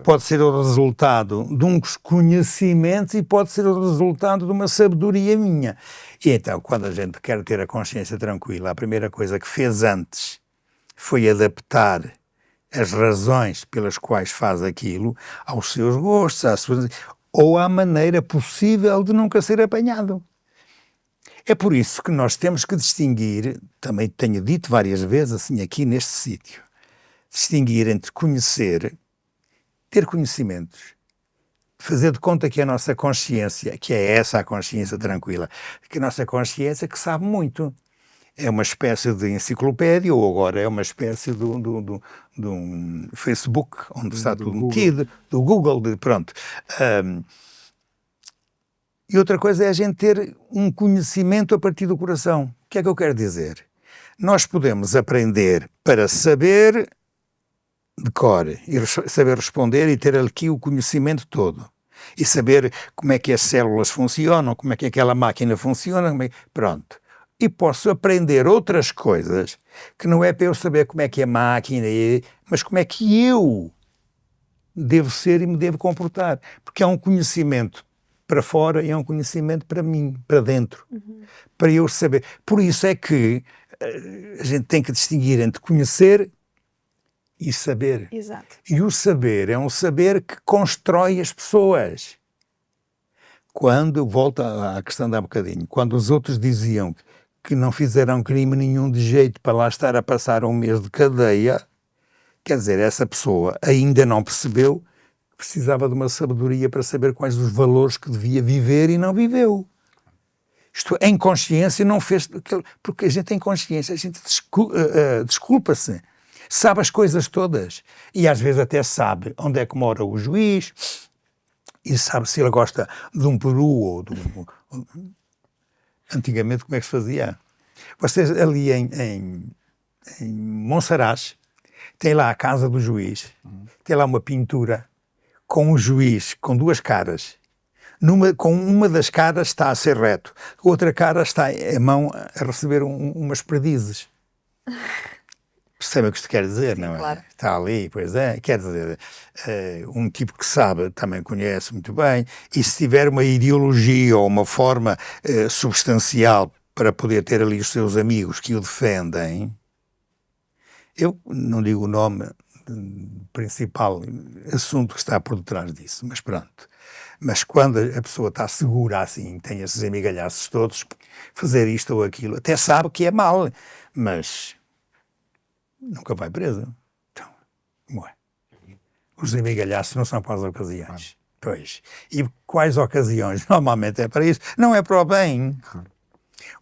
pode ser o resultado de uns conhecimentos e pode ser o resultado de uma sabedoria minha. E então, quando a gente quer ter a consciência tranquila, a primeira coisa que fez antes foi adaptar as razões pelas quais faz aquilo aos seus gostos, ou à maneira possível de nunca ser apanhado. É por isso que nós temos que distinguir, também tenho dito várias vezes assim aqui neste sítio, distinguir entre conhecer, ter conhecimentos, fazer de conta que a nossa consciência, que é essa a consciência tranquila, que a nossa consciência que sabe muito, é uma espécie de enciclopédia ou agora é uma espécie de um Facebook, onde está tudo metido, do Google, pronto. E outra coisa é a gente ter um conhecimento a partir do coração. O que é que eu quero dizer? Nós podemos aprender para saber de cor e saber responder e ter aqui o conhecimento todo. E saber como é que as células funcionam, como é que aquela máquina funciona, pronto. E posso aprender outras coisas que não é para eu saber como é que a máquina é, mas como é que eu devo ser e me devo comportar. Porque é um conhecimento para fora e é um conhecimento para mim, para dentro, para eu saber. Por isso é que a gente tem que distinguir entre conhecer e saber. Exato. E o saber é um saber que constrói as pessoas. Quando, volto à questão de há bocadinho, quando os outros diziam que não fizeram crime nenhum de jeito para lá estar a passar um mês de cadeia, quer dizer, essa pessoa ainda não percebeu que precisava de uma sabedoria para saber quais os valores que devia viver e não viveu. Isto, em consciência, não fez... Porque a gente tem consciência, a gente desculpa-se, sabe as coisas todas. E às vezes até sabe onde é que mora o juiz e sabe se ele gosta de um peru ou de um... Antigamente, como é que se fazia? Vocês ali em Monsaraz, tem lá a casa do juiz, tem lá uma pintura com um juiz com duas caras. Com uma das caras está a ser reto, a outra cara está a mão a receber umas perdizes. Percebe o que isto quer dizer, Sim, não é? claro. Está ali, pois é. Quer dizer, um tipo que sabe, também conhece muito bem, e se tiver uma ideologia ou uma forma substancial para poder ter ali os seus amigos que o defendem, eu não digo o nome principal assunto que está por detrás disso, mas pronto. Mas quando a pessoa está segura assim, tem esses amigalhaços todos, fazer isto ou aquilo, até sabe que é mal, mas nunca vai preso. Então, como é? Os amigalhaços não são para as ocasiões. Pois. E quais ocasiões? Normalmente é para isso. Não é para o bem.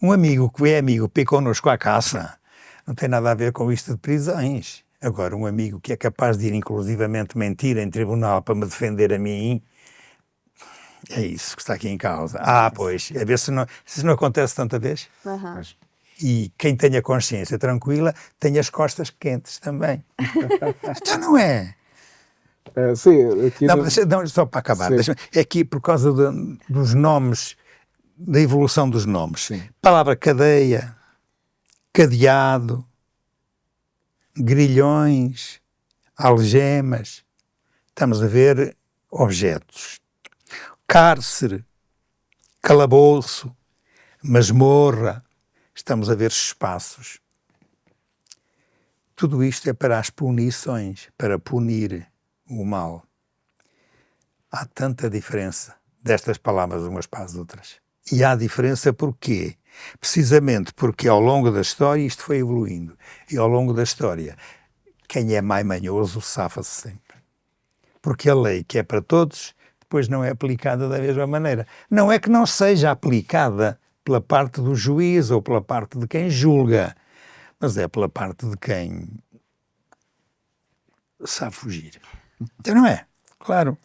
Um amigo que é amigo para ir connosco à caça não tem nada a ver com isto de prisões. Agora, um amigo que é capaz de ir inclusivamente mentir em tribunal para me defender a mim, é isso que está aqui em causa. Pois, a ver se isso não acontece tanta vez. Aham. E quem tem a consciência tranquila tem as costas quentes também. Então não é? Sim, aqui Não, só para acabar. Sim. É aqui por causa dos nomes, da evolução dos nomes. Sim. Palavra cadeia, cadeado, grilhões, algemas. Estamos a ver objetos. Cárcere, calabouço, masmorra. Estamos a ver espaços. Tudo isto é para as punições, para punir o mal. Há tanta diferença destas palavras umas para as outras. E há diferença porquê? Precisamente porque ao longo da história isto foi evoluindo. E ao longo da história, quem é mais manhoso safa-se sempre. Porque a lei que é para todos, depois não é aplicada da mesma maneira. Não é que não seja aplicada pela parte do juiz ou pela parte de quem julga, mas é pela parte de quem sabe fugir. Então não é? Claro.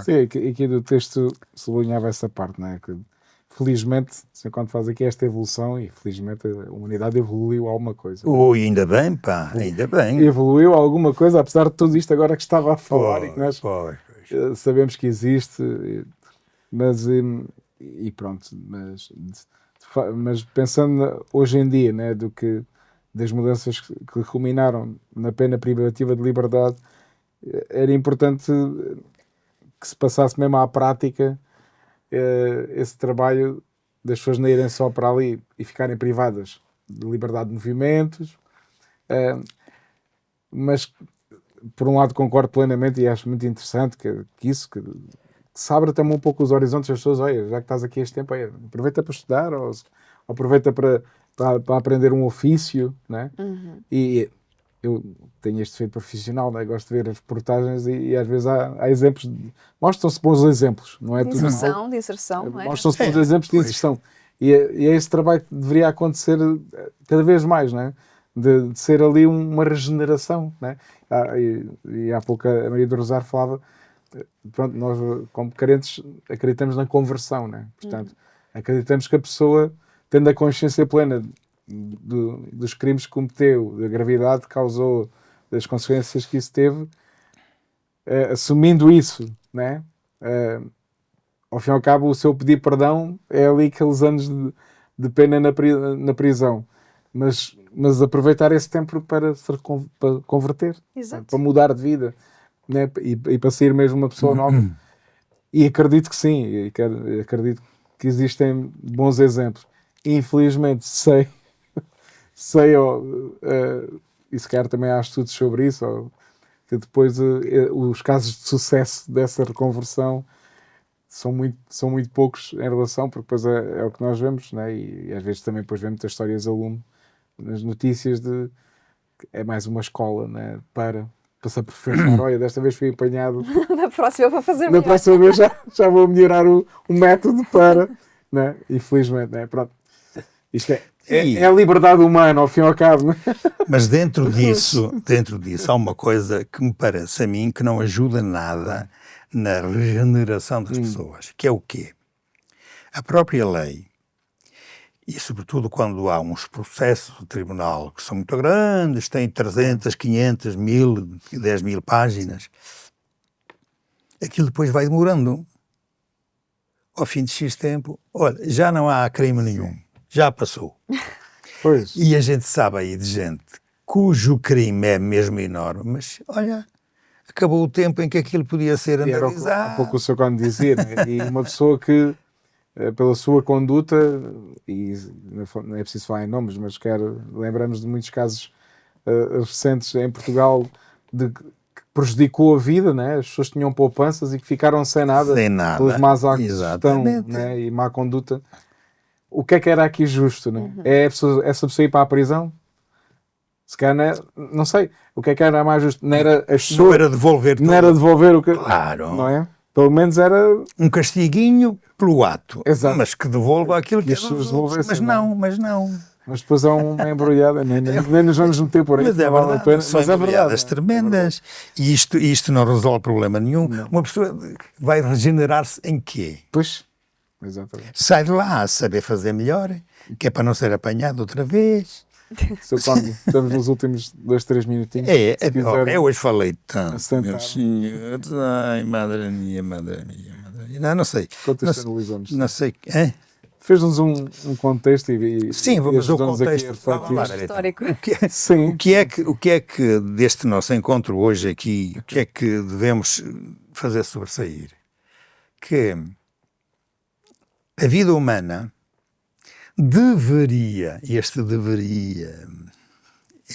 Sim, aqui do texto sublinhava essa parte, não é? Que felizmente, quando faz aqui esta evolução, e felizmente a humanidade evoluiu alguma coisa. Ainda bem, pá, ainda bem. Evoluiu alguma coisa, apesar de tudo isto agora que estava a falar e que nós Pois. sabemos que existe, mas e pronto, mas pensando hoje em dia, né, das mudanças que culminaram na pena privativa de liberdade, era importante que se passasse mesmo à prática esse trabalho das pessoas não irem só para ali e ficarem privadas de liberdade de movimentos, mas por um lado concordo plenamente e acho muito interessante que se abra também um pouco os horizontes das pessoas. Olha, já que estás aqui este tempo, aproveita para estudar ou aproveita para aprender um ofício, né? Uhum. E eu tenho este defeito profissional, né? Gosto de ver as reportagens e às vezes há exemplos, mostram-se bons exemplos, não é De tudo inserção, de inserção. Não é? mostram-se bons exemplos de inserção. E é esse trabalho que deveria acontecer cada vez mais, não é? De ser ali uma regeneração, né? E há pouco a Maria do Rosário falava, pronto, nós como crentes acreditamos na conversão, né? Portanto, acreditamos que a pessoa, tendo a consciência plena dos crimes que cometeu, da gravidade que causou, das consequências que isso teve, assumindo isso, né? Ao fim e ao cabo, o seu pedir perdão é ali aqueles anos de pena na prisão. Mas aproveitar esse tempo para converter, Exato. para mudar de vida, né? E para sair mesmo uma pessoa nova. E acredito que sim, acredito que existem bons exemplos. Infelizmente sei e se calhar também há estudos sobre isso, que depois os casos de sucesso dessa reconversão são muito poucos em relação, porque depois é o que nós vemos, né? E às vezes também depois vemos muitas histórias a lume nas notícias é mais uma escola, né? Para se aperfeiçoar. Olha, desta vez fui apanhado. Na próxima vou fazer Na melhor. próxima vez já vou melhorar o método para, né? Infelizmente, né? Pronto. Isto é a liberdade humana, ao fim e ao cabo. Né? Mas dentro disso há uma coisa que me parece a mim que não ajuda nada na regeneração das pessoas, que é o quê? A própria lei E, sobretudo, quando há uns processos do tribunal que são muito grandes, têm 300, 500, 1000, 10.000 páginas, aquilo depois vai demorando. Ao fim de X tempo, olha, já não há crime nenhum, já passou. Pois. E a gente sabe aí de gente cujo crime é mesmo enorme, mas, olha, acabou o tempo em que aquilo podia ser E era analisado. há pouco o Sr. Cónigo dizia, né? E uma pessoa que, pela sua conduta, e não é preciso falar em nomes, mas lembramos de muitos casos recentes em Portugal de que prejudicou a vida, né? As pessoas tinham poupanças e que ficaram sem nada, pelos más actos de gestão, né? E má conduta. O que era aqui justo, né? É essa pessoa ir para a prisão? Se calhar, não sei, o que era mais justo? Não era as pessoas... Não era devolver tudo. Não era devolver o que... Claro. Não é? Pelo menos era... Um castiguinho pelo ato. Exato. Mas que devolva aquilo que as pessoas devolvessem. Mas não. Mas depois há uma embrulhada, nem nos vamos meter por aí. Mas é não vale a verdade, pena. são Mas é verdade. embrulhadas tremendas. E isto não resolve problema nenhum. Não. Uma pessoa vai regenerar-se em quê? Pois, exatamente. Sai de lá a saber fazer melhor, que é para não ser apanhado outra vez. Sr. Cónigo, estamos nos últimos 2, 3 minutinhos. Eu hoje falei tanto, assentar. meu senhor. Ai, madre minha. Não sei. Contextualizamos. Não sei. É? Fez-nos um contexto e Sim, vamos ao ajudou-nos aqui a contexto. Vamos lá, refletir. Histórico. Sim. O que é que deste nosso encontro hoje aqui, o que é que devemos fazer sobressair? Que a vida humana deveria, e este deveria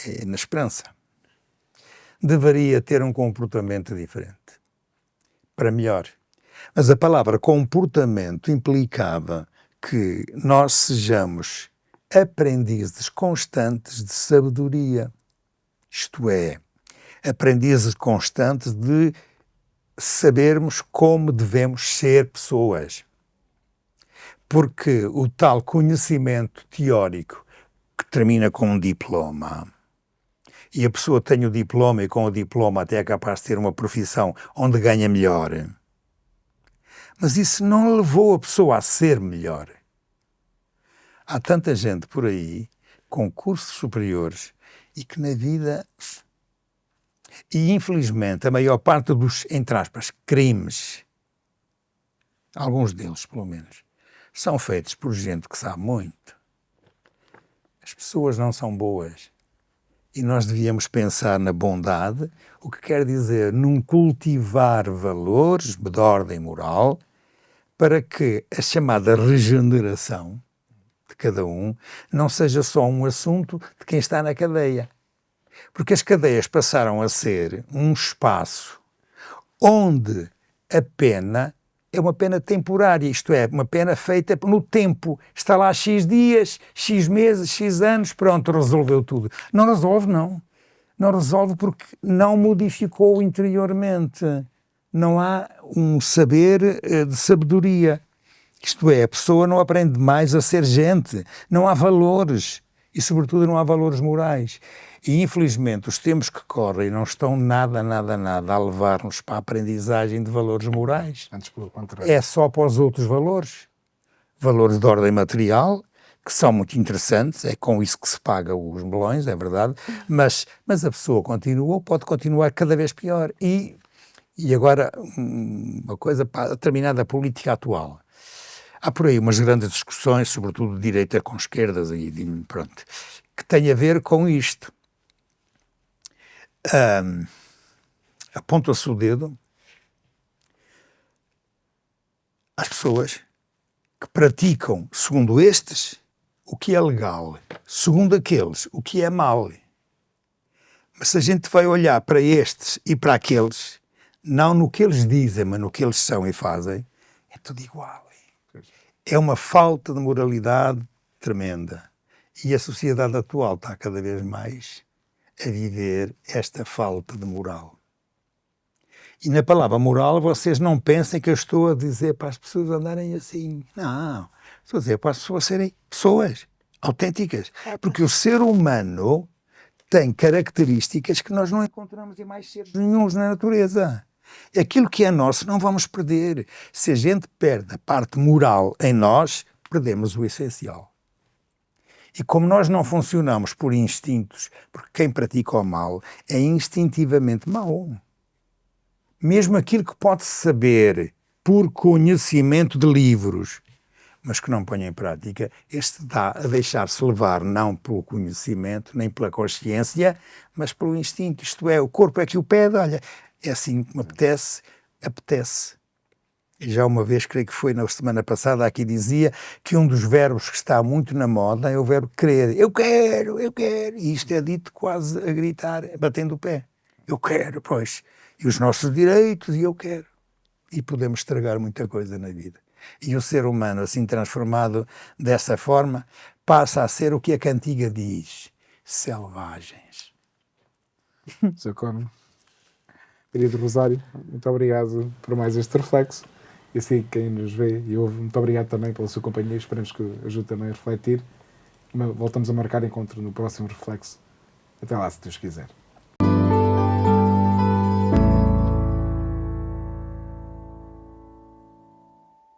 é na esperança, deveria ter um comportamento diferente, para melhor. Mas a palavra comportamento implicava que nós sejamos aprendizes constantes de sabedoria. Isto é, aprendizes constantes de sabermos como devemos ser pessoas. Porque o tal conhecimento teórico que termina com um diploma, e a pessoa tem o diploma e com o diploma até é capaz de ter uma profissão onde ganha melhor, mas isso não levou a pessoa a ser melhor. Há tanta gente por aí com cursos superiores e que na vida... E infelizmente a maior parte dos, entre aspas, crimes, alguns deles pelo menos, são feitos por gente que sabe muito. As pessoas não são boas. E nós devíamos pensar na bondade, o que quer dizer num cultivar valores de ordem moral, para que a chamada regeneração de cada um não seja só um assunto de quem está na cadeia. Porque as cadeias passaram a ser um espaço onde a pena é uma pena temporária, isto é, uma pena feita no tempo. Está lá X dias, X meses, X anos, pronto, resolveu tudo. Não resolve, não. Não resolve porque não modificou interiormente. Não há um saber de sabedoria. Isto é, a pessoa não aprende mais a ser gente. Não há valores. E, sobretudo, não há valores morais. E, infelizmente, os tempos que correm não estão nada a levar-nos para a aprendizagem de valores morais. Antes, pelo contrário. É só para os outros valores. Valores de ordem material, que são muito interessantes, é com isso que se paga os melões, é verdade, mas a pessoa continua, pode continuar cada vez pior. E agora, uma coisa para a determinada política atual. Há por aí umas grandes discussões, sobretudo de direita com esquerdas, pronto, que têm a ver com isto. Aponta-se o dedo às pessoas que praticam, segundo estes, o que é legal, segundo aqueles, o que é mau. Mas se a gente vai olhar para estes e para aqueles, não no que eles dizem, mas no que eles são e fazem, é tudo igual. É uma falta de moralidade tremenda. E a sociedade atual está cada vez mais a viver esta falta de moral. E na palavra moral, vocês não pensem que eu estou a dizer para as pessoas andarem assim. Não. Estou a dizer para as pessoas serem pessoas autênticas. Porque o ser humano tem características que nós não encontramos em mais seres nenhuns na natureza. Aquilo que é nosso não vamos perder. Se a gente perde a parte moral em nós, perdemos o essencial. E como nós não funcionamos por instintos, porque quem pratica o mal é instintivamente mau. Mesmo aquilo que pode saber por conhecimento de livros, mas que não põe em prática, este dá a deixar-se levar não pelo conhecimento, nem pela consciência, mas pelo instinto. Isto é, o corpo é que o pede, olha, é assim que me apetece, apetece. E já uma vez, creio que foi na semana passada, aqui dizia que um dos verbos que está muito na moda é o verbo querer. Eu quero, eu quero. E isto é dito quase a gritar, batendo o pé. Eu quero, pois. E os nossos direitos, e eu quero. E podemos estragar muita coisa na vida. E o ser humano, assim transformado dessa forma, passa a ser o que a cantiga diz: selvagens. Sr. Cónigo. Querido Rosário, muito obrigado por mais este reflexo. E assim, quem nos vê e ouve, muito obrigado também pela sua companhia. Esperamos que ajude também a refletir. Voltamos a marcar encontro no próximo reflexo. Até lá, se Deus quiser.